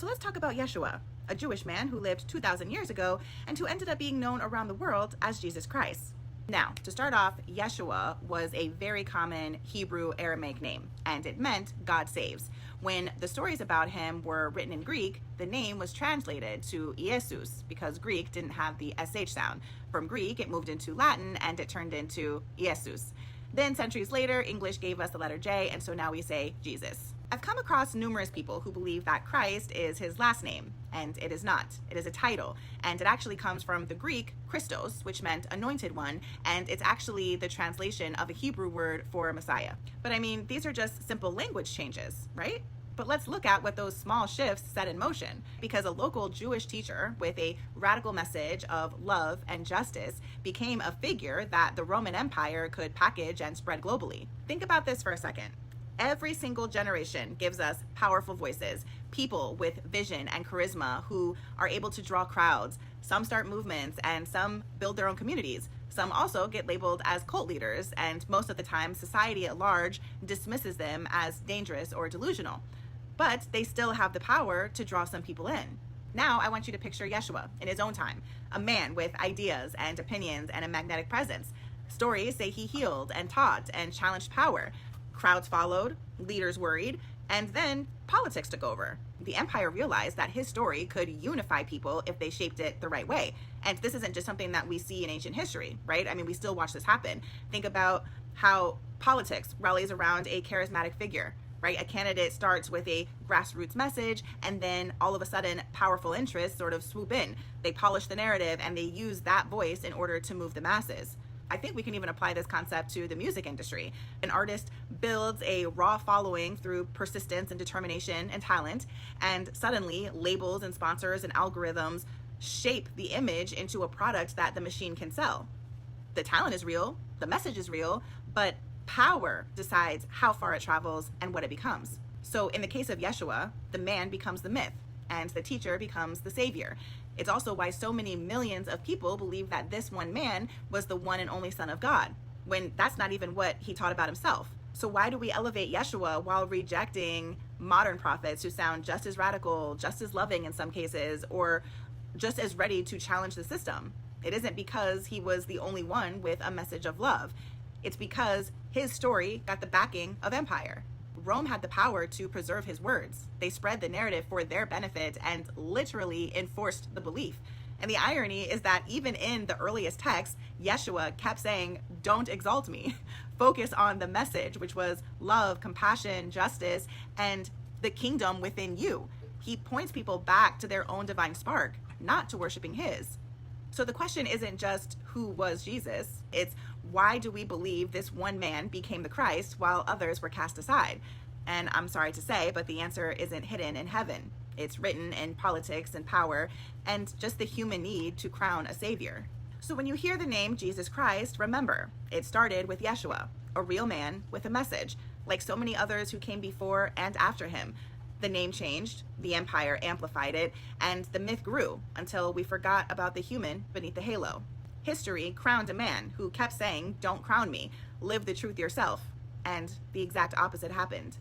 So let's talk about Yeshua, a Jewish man who lived 2,000 years ago and who ended up being known around the world as Jesus Christ. Now, to start off, Yeshua was a very common Hebrew Aramaic name, and it meant God saves. When the stories about him were written in Greek, the name was translated to Iesus because Greek didn't have the SH sound. From Greek, it moved into Latin and it turned into Iesus. Then centuries later, English gave us the letter J, and so now we say Jesus. I've come across numerous people who believe that Christ is his last name, and it is not. It is a title, and it actually comes from the Greek Christos, which meant anointed one, and it's actually the translation of a Hebrew word for Messiah. But I mean, these are just simple language changes, right? But let's look at what those small shifts set in motion, because a local Jewish teacher with a radical message of love and justice became a figure that the Roman Empire could package and spread globally. Think about this for a second. Every single generation gives us powerful voices, people with vision and charisma who are able to draw crowds. Some start movements and some build their own communities. Some also get labeled as cult leaders, and most of the time society at large dismisses them as dangerous or delusional. But they still have the power to draw some people in. Now I want you to picture Yeshua in his own time, a man with ideas and opinions and a magnetic presence. Stories say he healed and taught and challenged power. Crowds followed, leaders worried, and then politics took over. The empire realized that his story could unify people if they shaped it the right way. And this isn't just something that we see in ancient history, right? I mean, we still watch this happen. Think about how politics rallies around a charismatic figure, right? A candidate starts with a grassroots message, and then all of a sudden powerful interests sort of swoop in. They polish the narrative and they use that voice in order to move the masses. I think we can even apply this concept to the music industry. An artist builds a raw following through persistence and determination and talent, and suddenly labels and sponsors and algorithms shape the image into a product that the machine can sell. The talent is real, the message is real, but power decides how far it travels and what it becomes. So in the case of Yeshua, the man becomes the myth and the teacher becomes the savior. It's also why so many millions of people believe that this one man was the one and only Son of God, when that's not even what he taught about himself. So why do we elevate Yeshua while rejecting modern prophets who sound just as radical, just as loving in some cases, or just as ready to challenge the system? It isn't because he was the only one with a message of love. It's because his story got the backing of empire. Rome had the power to preserve his words. They spread the narrative for their benefit and literally enforced the belief. And the irony is that even in the earliest texts, Yeshua kept saying, "Don't exalt me." Focus on the message, which was love, compassion, justice, and the kingdom within you. He points people back to their own divine spark, not to worshiping his. So the question isn't just who was Jesus, it's why do we believe this one man became the Christ while others were cast aside? And I'm sorry to say, but the answer isn't hidden in heaven. It's written in politics and power and just the human need to crown a savior. So when you hear the name Jesus Christ, remember, it started with Yeshua, a real man with a message, like so many others who came before and after him. The name changed, the empire amplified it, and the myth grew until we forgot about the human beneath the halo. History crowned a man who kept saying, "Don't crown me, live the truth yourself," and the exact opposite happened.